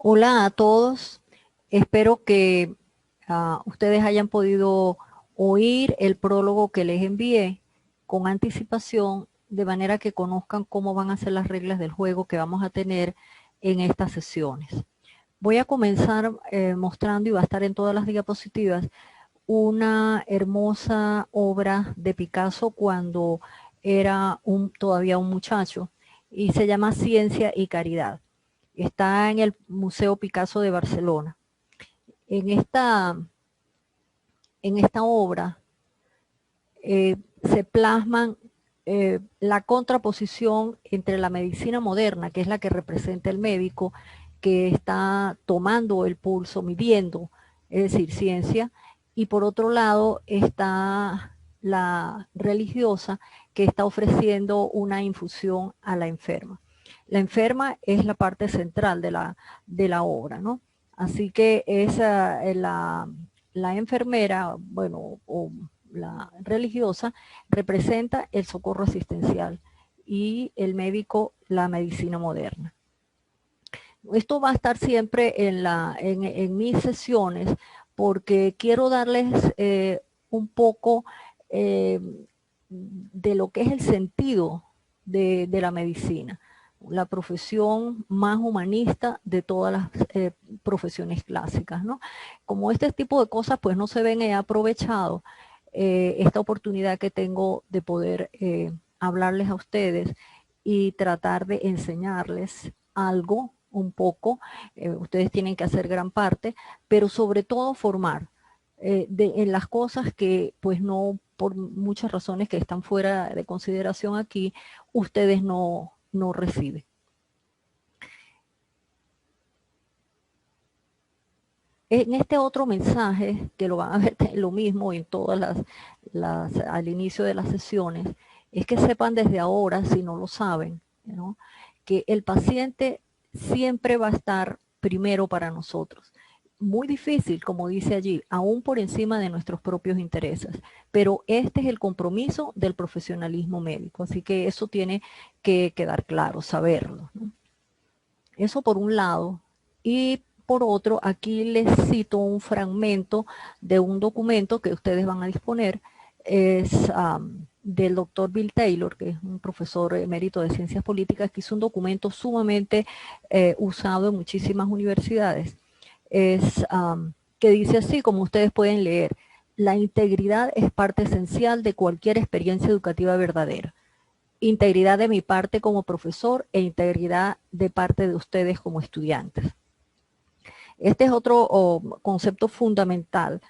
Hola a todos, espero que ustedes hayan podido oír el prólogo que les envié con anticipación, de manera que conozcan cómo van a ser las reglas del juego que vamos a tener en estas sesiones. Voy a comenzar mostrando, y va a estar en todas las diapositivas, una hermosa obra de Picasso cuando era todavía un muchacho, y se llama Ciencia y Caridad. Está en el Museo Picasso de Barcelona. En esta obra se plasman la contraposición entre la medicina moderna, que es la que representa el médico, que está tomando el pulso, midiendo, es decir, ciencia, y por otro lado está la religiosa, que está ofreciendo una infusión a la enferma. La enferma es la parte central de la obra, ¿no? Así que esa, la enfermera, bueno, o la religiosa, representa el socorro asistencial y el médico la medicina moderna. Esto va a estar siempre en mis sesiones porque quiero darles un poco de lo que es el sentido de la medicina, la profesión más humanista de todas las profesiones clásicas, ¿no? Como este tipo de cosas pues no se ven, he aprovechado esta oportunidad que tengo de poder hablarles a ustedes y tratar de enseñarles algo un poco. Ustedes tienen que hacer gran parte, pero sobre todo formar en las cosas que pues no, por muchas razones que están fuera de consideración aquí, ustedes no reciben. En este otro mensaje, que lo van a ver lo mismo en todas al inicio de las sesiones, es que sepan desde ahora, si no lo saben, ¿no?, que el paciente siempre va a estar primero para nosotros. Muy difícil, como dice allí, aún por encima de nuestros propios intereses, pero este es el compromiso del profesionalismo médico, así que eso tiene que quedar claro, saberlo, ¿no? Eso por un lado. Y por otro, aquí les cito un fragmento de un documento que ustedes van a disponer. Es del doctor Bill Taylor, que es un profesor emérito de ciencias políticas, que hizo un documento sumamente usado en muchísimas universidades. Es que dice así, como ustedes pueden leer: la integridad es parte esencial de cualquier experiencia educativa verdadera. Integridad de mi parte como profesor e integridad de parte de ustedes como estudiantes. Este es otro concepto fundamental,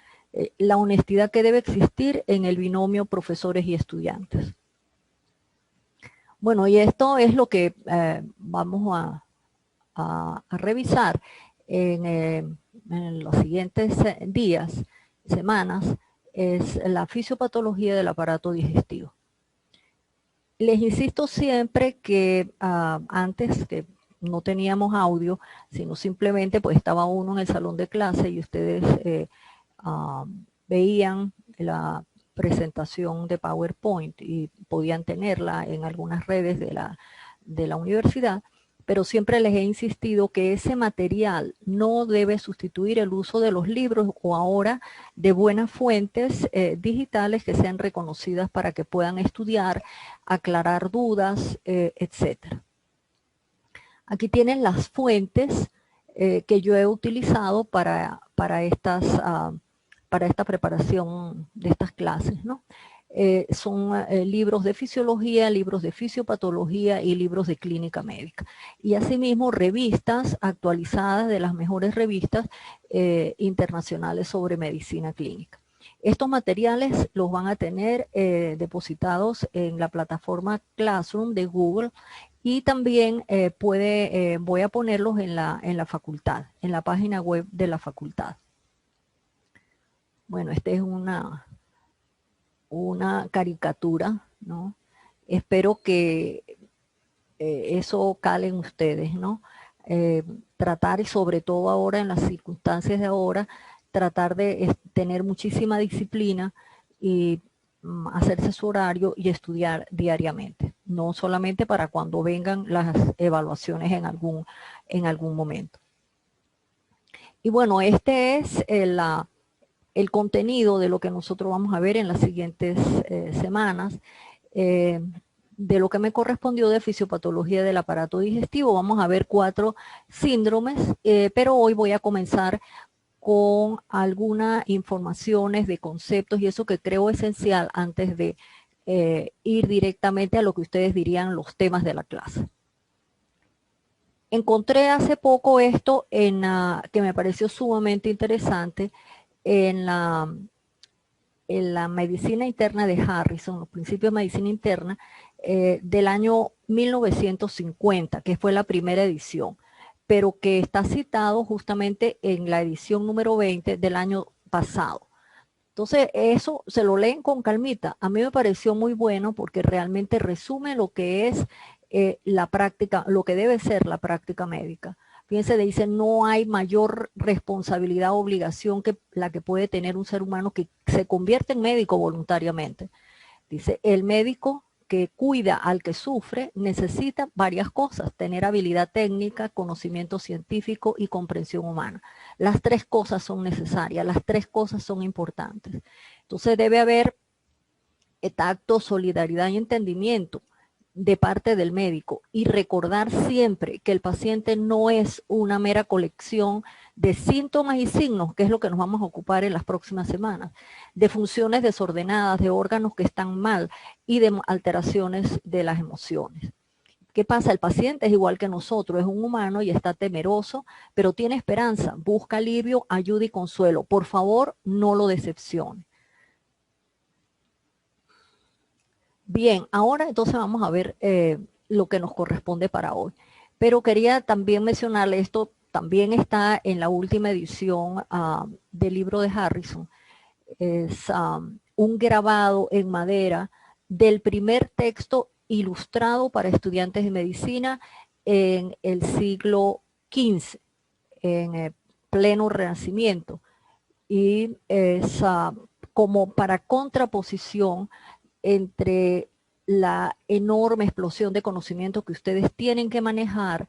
la honestidad que debe existir en el binomio profesores y estudiantes. Bueno, y esto es lo que vamos a revisar en los siguientes días, semanas, es la fisiopatología del aparato digestivo. Les insisto siempre que antes que no teníamos audio, sino simplemente pues estaba uno en el salón de clase y ustedes veían la presentación de PowerPoint y podían tenerla en algunas redes de la universidad, pero siempre les he insistido que ese material no debe sustituir el uso de los libros o ahora de buenas fuentes digitales que sean reconocidas para que puedan estudiar, aclarar dudas, etc. Aquí tienen las fuentes que yo he utilizado para esta preparación de estas clases, ¿no? Son libros de fisiología, libros de fisiopatología y libros de clínica médica. Y asimismo revistas actualizadas de las mejores revistas internacionales sobre medicina clínica. Estos materiales los van a tener depositados en la plataforma Classroom de Google y también voy a ponerlos en la facultad, en la página web de la facultad. Bueno, esta es una caricatura, ¿no? Espero que eso cale en ustedes, ¿no? Tratar, y sobre todo ahora en las circunstancias de ahora, tratar de tener muchísima disciplina y hacerse su horario y estudiar diariamente, no solamente para cuando vengan las evaluaciones en algún momento. Y bueno, este es el contenido de lo que nosotros vamos a ver en las siguientes semanas. De lo que me correspondió de fisiopatología del aparato digestivo, vamos a ver 4 síndromes, pero hoy voy a comenzar con algunas informaciones de conceptos y eso que creo esencial antes de ir directamente a lo que ustedes dirían los temas de la clase. Encontré hace poco esto que me pareció sumamente interesante en la medicina interna de Harrison, los principios de medicina interna, del año 1950, que fue la primera edición, pero que está citado justamente en la edición número 20 del año pasado. Entonces, eso se lo leen con calmita. A mí me pareció muy bueno porque realmente resume lo que es la práctica, lo que debe ser la práctica médica. Fíjense, dice, no hay mayor responsabilidad o obligación que la que puede tener un ser humano que se convierte en médico voluntariamente. Dice, el médico que cuida al que sufre necesita varias cosas: tener habilidad técnica, conocimiento científico y comprensión humana. Las 3 cosas son necesarias, las 3 cosas son importantes. Entonces debe haber tacto, solidaridad y entendimiento de parte del médico, y recordar siempre que el paciente no es una mera colección de síntomas y signos, que es lo que nos vamos a ocupar en las próximas semanas, de funciones desordenadas, de órganos que están mal y de alteraciones de las emociones. ¿Qué pasa? El paciente es igual que nosotros, es un humano y está temeroso, pero tiene esperanza, busca alivio, ayuda y consuelo. Por favor, no lo decepcione. Bien, ahora entonces vamos a ver lo que nos corresponde para hoy. Pero quería también mencionarle, esto también está en la última edición del libro de Harrison. Es un grabado en madera del primer texto ilustrado para estudiantes de medicina en el siglo XV, en pleno Renacimiento. Y es como para contraposición entre la enorme explosión de conocimiento que ustedes tienen que manejar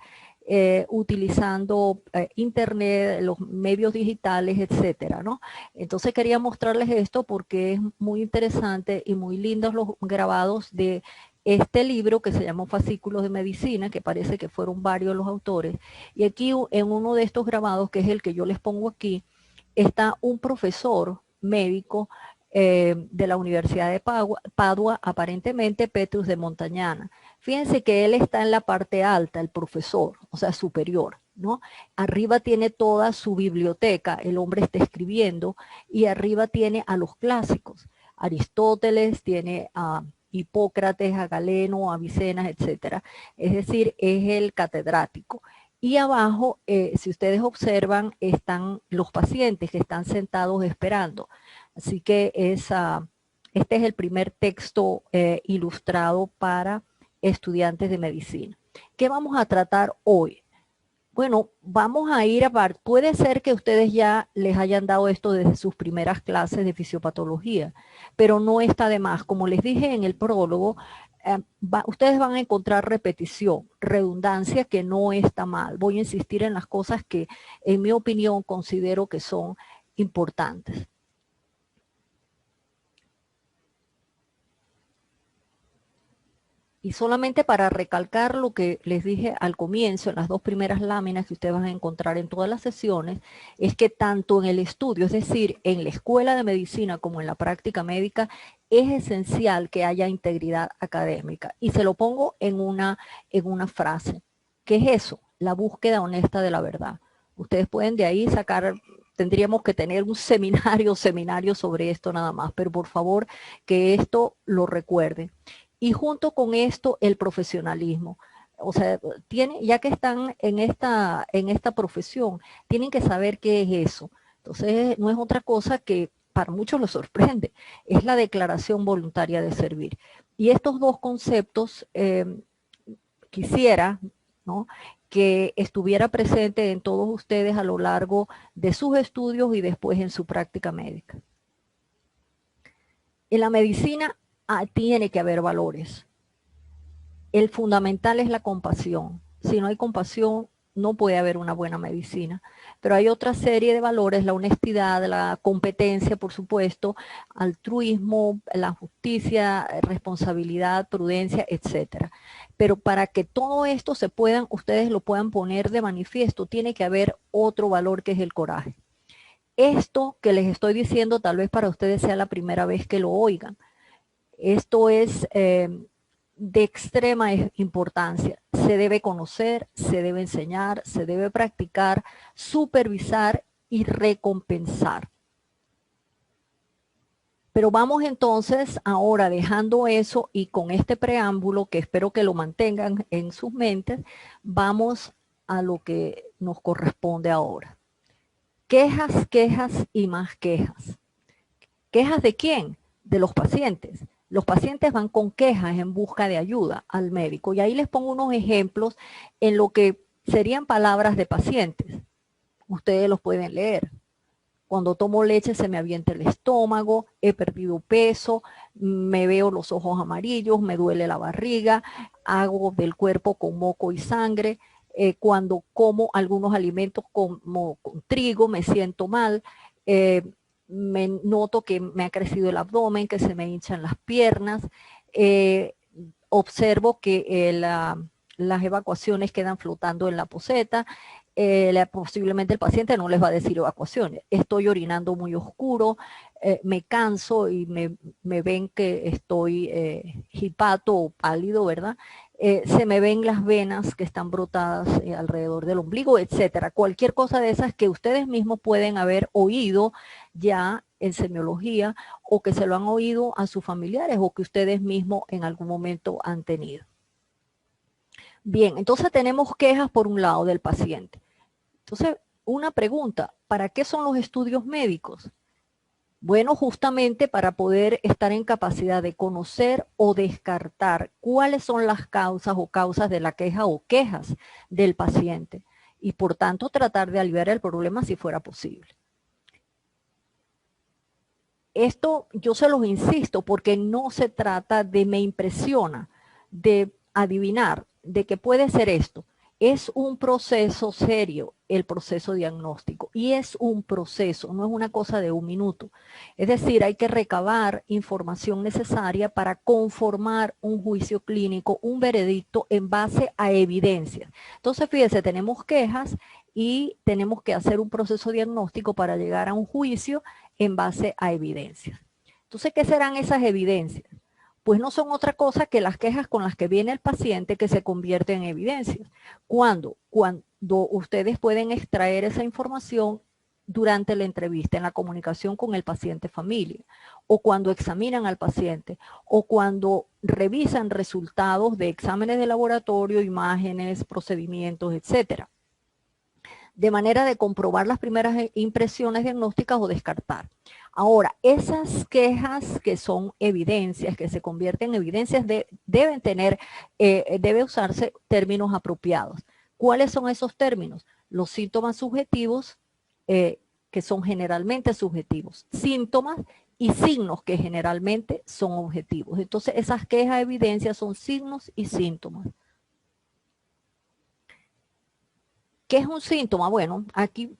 utilizando internet, los medios digitales, etcétera, ¿no? Entonces quería mostrarles esto porque es muy interesante y muy lindos los grabados de este libro que se llama Fascículos de Medicina, que parece que fueron varios los autores. Y aquí en uno de estos grabados, que es el que yo les pongo aquí, está un profesor médico de la Universidad de Padua, aparentemente Petrus de Montañana. Fíjense que él está en la parte alta, el profesor, o sea, superior, ¿no? Arriba tiene toda su biblioteca, el hombre está escribiendo, y arriba tiene a los clásicos. Aristóteles, tiene a Hipócrates, a Galeno, a Avicenna, etcétera. Es decir, es el catedrático. Y abajo, si ustedes observan, están los pacientes que están sentados esperando. Así que este es el primer texto ilustrado para estudiantes de medicina. ¿Qué vamos a tratar hoy? Bueno, vamos a ir puede ser que ustedes ya les hayan dado esto desde sus primeras clases de fisiopatología, pero no está de más. Como les dije en el prólogo, ustedes van a encontrar repetición, redundancia, que no está mal. Voy a insistir en las cosas que, en mi opinión, considero que son importantes. Y solamente para recalcar lo que les dije al comienzo, en las 2 primeras láminas que ustedes van a encontrar en todas las sesiones, es que tanto en el estudio, es decir, en la escuela de medicina como en la práctica médica, es esencial que haya integridad académica. Y se lo pongo en una frase. ¿Qué es eso? La búsqueda honesta de la verdad. Ustedes pueden de ahí sacar, tendríamos que tener un seminario sobre esto nada más, pero por favor que esto lo recuerden. Y junto con esto, el profesionalismo. O sea, ya que están en esta profesión, tienen que saber qué es eso. Entonces, no es otra cosa que para muchos los sorprende, es la declaración voluntaria de servir. Y estos 2 conceptos quisiera, ¿no?, que estuviera presente en todos ustedes a lo largo de sus estudios y después en su práctica médica. En la medicina tiene que haber valores. El fundamental es la compasión. Si no hay compasión, no puede haber una buena medicina. Pero hay otra serie de valores, la honestidad, la competencia, por supuesto, altruismo, la justicia, responsabilidad, prudencia, etcétera. Pero para que todo esto ustedes lo puedan poner de manifiesto, tiene que haber otro valor que es el coraje. Esto que les estoy diciendo tal vez para ustedes sea la primera vez que lo oigan. Esto es de extrema importancia. Se debe conocer, se debe enseñar, se debe practicar, supervisar y recompensar. Pero vamos entonces ahora dejando eso y con este preámbulo que espero que lo mantengan en sus mentes, vamos a lo que nos corresponde ahora. Quejas, quejas y más quejas. ¿Quejas de quién? De los pacientes. Los pacientes van con quejas en busca de ayuda al médico. Y ahí les pongo unos ejemplos en lo que serían palabras de pacientes. Ustedes los pueden leer. Cuando tomo leche se me avienta el estómago, he perdido peso, me veo los ojos amarillos, me duele la barriga, hago del cuerpo con moco y sangre. Cuando como algunos alimentos como con trigo me siento mal. Me noto que me ha crecido el abdomen, que se me hinchan las piernas, observo que las evacuaciones quedan flotando en la poseta, posiblemente el paciente no les va a decir evacuaciones, estoy orinando muy oscuro, me canso y me ven que estoy hipato o pálido, ¿verdad? Se me ven las venas que están brotadas alrededor del ombligo, etcétera. Cualquier cosa de esas que ustedes mismos pueden haber oído ya en semiología o que se lo han oído a sus familiares o que ustedes mismos en algún momento han tenido. Bien, entonces tenemos quejas por un lado del paciente. Entonces, una pregunta, ¿para qué son los estudios médicos? Bueno, justamente para poder estar en capacidad de conocer o descartar cuáles son las causas o causas de la queja o quejas del paciente y por tanto tratar de aliviar el problema si fuera posible. Esto yo se los insisto porque no se trata de me impresiona, de adivinar, de que puede ser esto. Es un proceso serio el proceso diagnóstico y es un proceso, no es una cosa de un minuto. Es decir, hay que recabar información necesaria para conformar un juicio clínico, un veredicto en base a evidencias. Entonces, fíjense, tenemos quejas y tenemos que hacer un proceso diagnóstico para llegar a un juicio en base a evidencias. Entonces, ¿qué serán esas evidencias? Pues no son otra cosa que las quejas con las que viene el paciente que se convierten en evidencias. Cuando ustedes pueden extraer esa información durante la entrevista, en la comunicación con el paciente familia, o cuando examinan al paciente, o cuando revisan resultados de exámenes de laboratorio, imágenes, procedimientos, etcétera, de manera de comprobar las primeras impresiones diagnósticas o descartar. Ahora, esas quejas que son evidencias, que se convierten en evidencias, debe usarse términos apropiados. ¿Cuáles son esos términos? Los síntomas subjetivos, que son generalmente subjetivos, síntomas y signos que generalmente son objetivos. Entonces, esas quejas, evidencias son signos y síntomas. ¿Qué es un síntoma? Bueno, aquí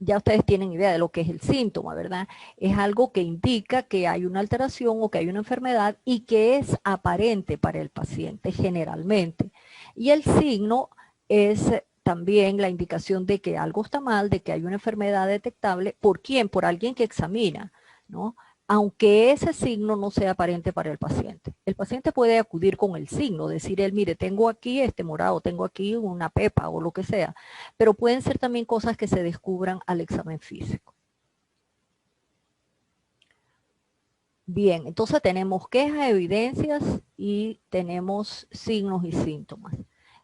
ya ustedes tienen idea de lo que es el síntoma, ¿verdad? Es algo que indica que hay una alteración o que hay una enfermedad y que es aparente para el paciente generalmente. Y el signo es también la indicación de que algo está mal, de que hay una enfermedad detectable. ¿Por quién? Por alguien que examina, ¿no? Aunque ese signo no sea aparente para el paciente. El paciente puede acudir con el signo, decir él, mire, tengo aquí este morado, tengo aquí una pepa o lo que sea, pero pueden ser también cosas que se descubran al examen físico. Bien, entonces tenemos quejas, evidencias y tenemos signos y síntomas.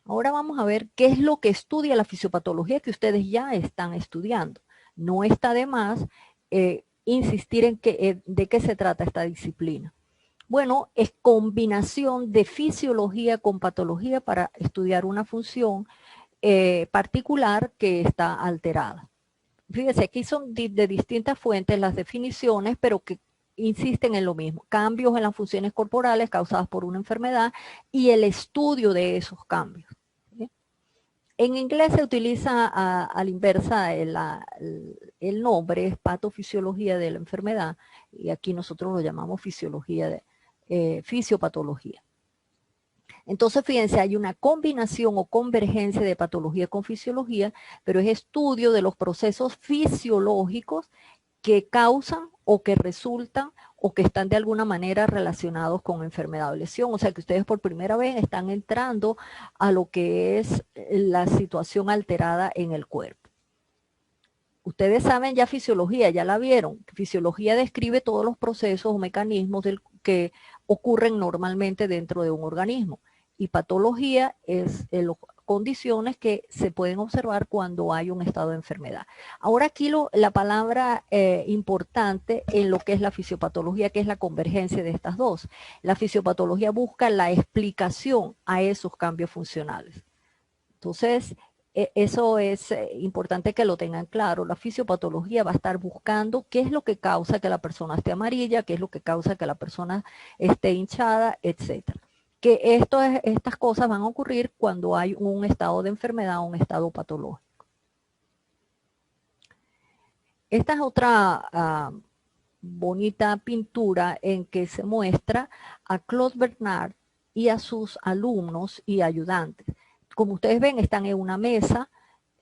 Ahora vamos a ver qué es lo que estudia la fisiopatología que ustedes ya están estudiando. No está de más insistir en de qué se trata esta disciplina. Bueno, es combinación de fisiología con patología para estudiar una función particular que está alterada. Fíjense, aquí son de distintas fuentes las definiciones, pero que insisten en lo mismo. Cambios en las funciones corporales causadas por una enfermedad y el estudio de esos cambios. ¿Sí? En inglés se utiliza a la inversa el nombre, es patofisiología de la enfermedad, y aquí nosotros lo llamamos fisiopatología. Entonces, fíjense, hay una combinación o convergencia de patología con fisiología, pero es estudio de los procesos fisiológicos que causan o que resultan o que están de alguna manera relacionados con enfermedad o lesión. O sea que ustedes por primera vez están entrando a lo que es la situación alterada en el cuerpo. Ustedes saben ya fisiología, ya la vieron. Fisiología describe todos los procesos o mecanismos que ocurren normalmente dentro de un organismo. Y patología es condiciones que se pueden observar cuando hay un estado de enfermedad. Ahora aquí la palabra importante en lo que es la fisiopatología, que es la convergencia de estas dos. La fisiopatología busca la explicación a esos cambios funcionales. Entonces, eso es importante que lo tengan claro. La fisiopatología va a estar buscando qué es lo que causa que la persona esté amarilla, qué es lo que causa que la persona esté hinchada, etcétera. Que estas cosas van a ocurrir cuando hay un estado de enfermedad o un estado patológico. Esta es otra bonita pintura en que se muestra a Claude Bernard y a sus alumnos y ayudantes. Como ustedes ven, están en una mesa,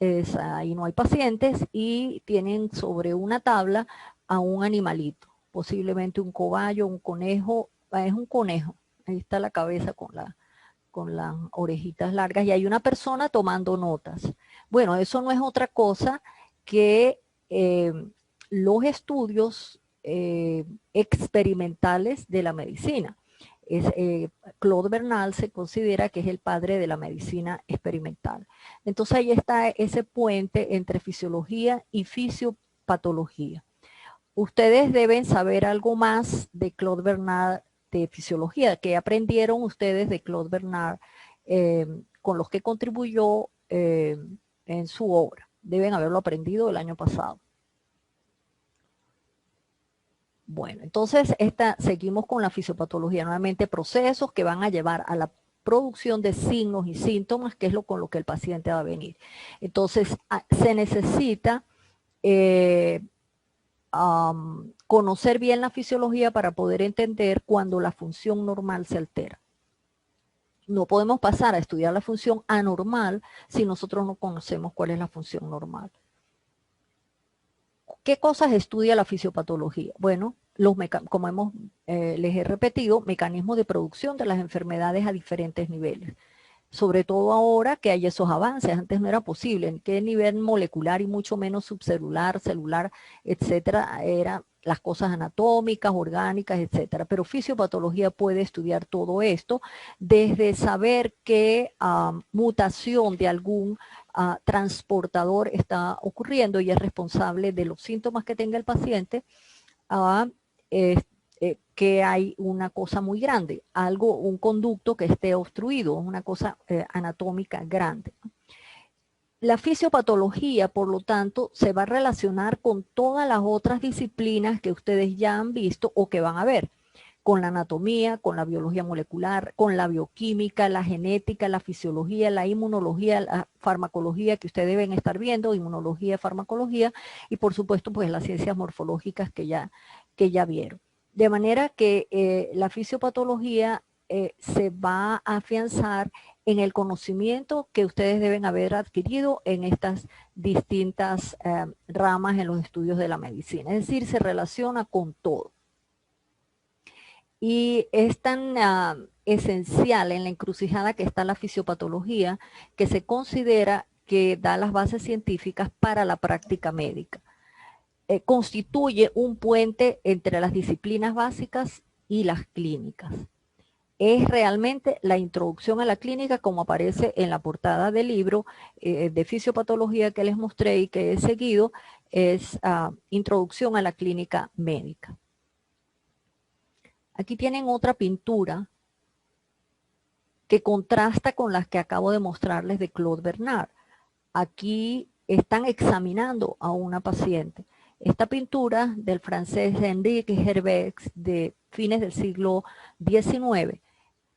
ahí no hay pacientes, y tienen sobre una tabla a un animalito, posiblemente un cobayo, un conejo, es un conejo, ahí está la cabeza con las orejitas largas, y hay una persona tomando notas. Bueno, eso no es otra cosa que los estudios experimentales de la medicina. Claude Bernard se considera que es el padre de la medicina experimental. Entonces ahí está ese puente entre fisiología y fisiopatología. Ustedes deben saber algo más de Claude Bernard de fisiología, que aprendieron ustedes de Claude Bernard con los que contribuyó en su obra. Deben haberlo aprendido el año pasado. Bueno, entonces seguimos con la fisiopatología, nuevamente procesos que van a llevar a la producción de signos y síntomas, que es con lo que el paciente va a venir. Entonces, se necesita conocer bien la fisiología para poder entender cuando la función normal se altera. No podemos pasar a estudiar la función anormal si nosotros no conocemos cuál es la función normal. ¿Qué cosas estudia la fisiopatología? Bueno, como les he repetido, mecanismos de producción de las enfermedades a diferentes niveles. Sobre todo ahora que hay esos avances, antes no era posible, en qué nivel molecular y mucho menos subcelular, celular, etcétera, eran las cosas anatómicas, orgánicas, etcétera. Pero fisiopatología puede estudiar todo esto, desde saber qué mutación de algún transportador está ocurriendo y es responsable de los síntomas que tenga el paciente, que hay una cosa muy grande, un conducto que esté obstruido, una cosa anatómica grande. La fisiopatología, por lo tanto, se va a relacionar con todas las otras disciplinas que ustedes ya han visto o que van a ver, con la anatomía, con la biología molecular, con la bioquímica, la genética, la fisiología, la inmunología, la farmacología que ustedes deben estar viendo, inmunología, farmacología, y por supuesto, pues las ciencias morfológicas que ya vieron. De manera que la fisiopatología se va a afianzar en el conocimiento que ustedes deben haber adquirido en estas distintas ramas en los estudios de la medicina. Es decir, se relaciona con todo. Y es tan esencial en la encrucijada que está la fisiopatología que se considera que da las bases científicas para la práctica médica. Constituye un puente entre las disciplinas básicas y las clínicas. Es realmente la introducción a la clínica, como aparece en la portada del libro de fisiopatología que les mostré y que he seguido, es Introducción a la Clínica Médica. Aquí tienen otra pintura que contrasta con las que acabo de mostrarles de Claude Bernard. Aquí están examinando a una paciente. Esta pintura del francés Henri Gervais de fines del siglo XIX,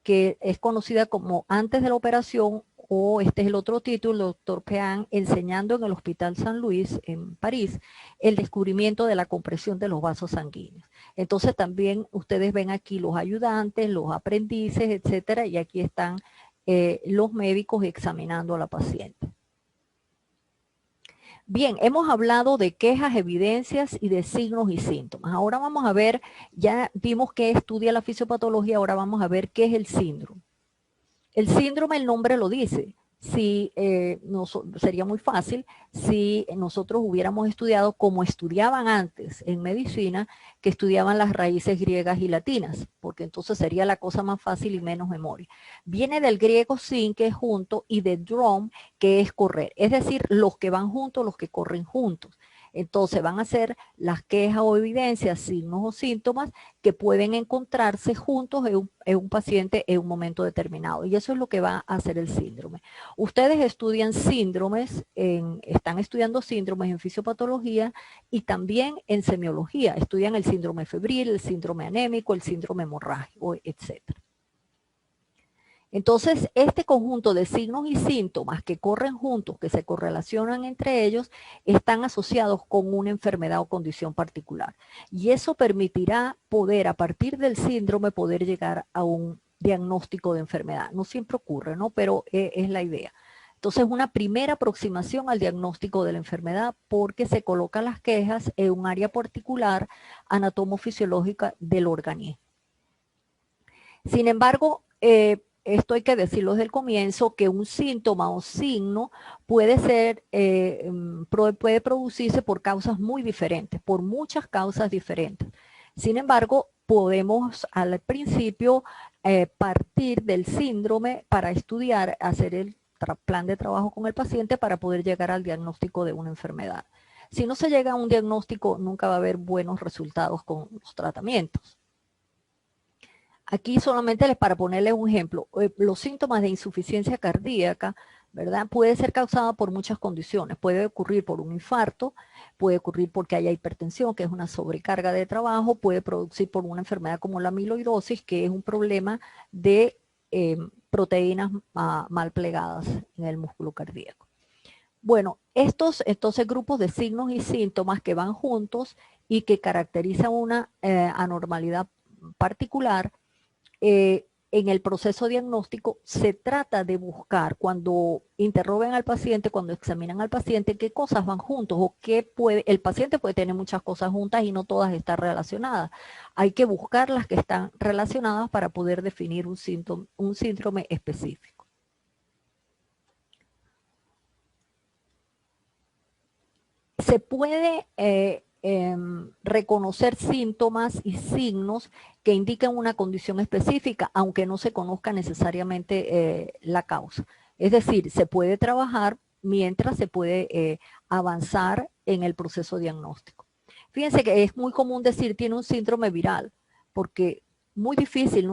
que es conocida como antes de la operación o este es el otro título, doctor Pean, enseñando en el Hospital San Luis, en París, el descubrimiento de la compresión de los vasos sanguíneos. Entonces también ustedes ven aquí los ayudantes, los aprendices, etcétera, y aquí están los médicos examinando a la paciente. Bien, hemos hablado de quejas, evidencias y de signos y síntomas. Ahora vamos a ver, ya vimos que estudia la fisiopatología, ahora vamos a ver qué es el síndrome. El síndrome, el nombre lo dice. Si, sería muy fácil si nosotros hubiéramos estudiado como estudiaban antes en medicina, que estudiaban las raíces griegas y latinas, porque entonces sería la cosa más fácil y menos memoria. Viene del griego sin, que es junto, y de drom, que es correr. Es decir, los que van juntos, los que corren juntos. Entonces van a ser las quejas o evidencias, signos o síntomas que pueden encontrarse juntos en un paciente en un momento determinado. Y eso es lo que va a hacer el síndrome. Ustedes estudian síndromes, están estudiando síndromes en fisiopatología y también en semiología. Estudian el síndrome febril, el síndrome anémico, el síndrome hemorrágico, etc. Entonces, este conjunto de signos y síntomas que corren juntos, que se correlacionan entre ellos, están asociados con una enfermedad o condición particular. Y eso permitirá poder, a partir del síndrome, poder llegar a un diagnóstico de enfermedad. No siempre ocurre, ¿no? Pero es la idea. Entonces, una primera aproximación al diagnóstico de la enfermedad porque se colocan las quejas en un área particular anatomofisiológica del organismo. Sin embargo, esto hay que decirlo desde el comienzo, que un síntoma o signo puede producirse por causas muy diferentes, por muchas causas diferentes. Sin embargo, podemos al principio partir del síndrome para estudiar, hacer el plan de trabajo con el paciente para poder llegar al diagnóstico de una enfermedad. Si no se llega a un diagnóstico, nunca va a haber buenos resultados con los tratamientos. Aquí solamente para ponerles un ejemplo, los síntomas de insuficiencia cardíaca, ¿verdad? Puede ser causada por muchas condiciones. Puede ocurrir por un infarto, puede ocurrir porque haya hipertensión, que es una sobrecarga de trabajo, puede producir por una enfermedad como la amiloidosis, que es un problema de proteínas mal plegadas en el músculo cardíaco. Bueno, estos entonces grupos de signos y síntomas que van juntos y que caracterizan una anormalidad particular, en el proceso diagnóstico se trata de buscar cuando interrogan al paciente, cuando examinan al paciente, qué cosas van juntos o el paciente puede tener muchas cosas juntas y no todas están relacionadas. Hay que buscar las que están relacionadas para poder definir un síndrome específico. Se puede reconocer síntomas y signos que indican una condición específica, aunque no se conozca necesariamente la causa. Es decir, se puede trabajar mientras se puede avanzar en el proceso diagnóstico. Fíjense que es muy común decir tiene un síndrome viral, porque muy difícil,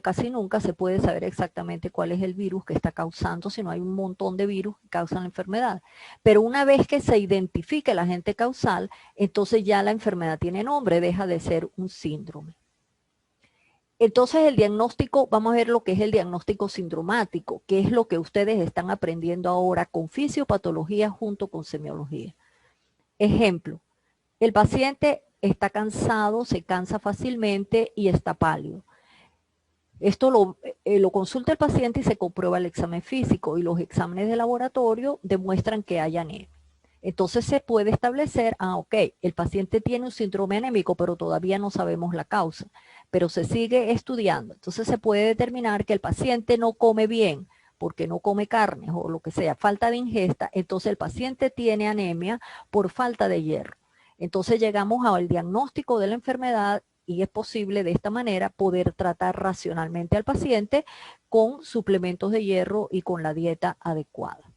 casi nunca se puede saber exactamente cuál es el virus que está causando, sino hay un montón de virus que causan la enfermedad. Pero una vez que se identifique el agente causal, entonces ya la enfermedad tiene nombre, deja de ser un síndrome. Entonces el diagnóstico, vamos a ver lo que es el diagnóstico sindromático, que es lo que ustedes están aprendiendo ahora con fisiopatología junto con semiología. Ejemplo, el paciente está cansado, se cansa fácilmente y está pálido. Esto lo consulta el paciente y se comprueba el examen físico y los exámenes de laboratorio demuestran que hay anemia. Entonces se puede establecer, ok, el paciente tiene un síndrome anémico, pero todavía no sabemos la causa, pero se sigue estudiando. Entonces se puede determinar que el paciente no come bien, porque no come carne o lo que sea, falta de ingesta, entonces el paciente tiene anemia por falta de hierro. Entonces llegamos al diagnóstico de la enfermedad y es posible de esta manera poder tratar racionalmente al paciente con suplementos de hierro y con la dieta adecuada.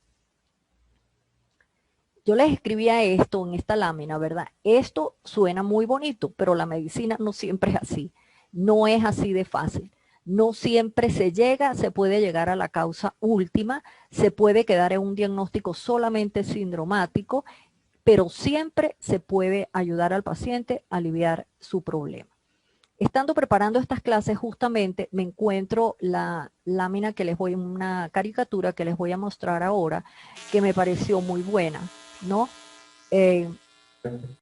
Yo les escribía esto en esta lámina, ¿verdad? Esto suena muy bonito, pero la medicina no siempre es así. No es así de fácil. No siempre se puede llegar a la causa última, se puede quedar en un diagnóstico solamente sindromático, pero siempre se puede ayudar al paciente a aliviar su problema. Estando preparando estas clases, justamente me encuentro la lámina que les voy, una caricatura que les voy a mostrar ahora, que me pareció muy buena, ¿no? Eh,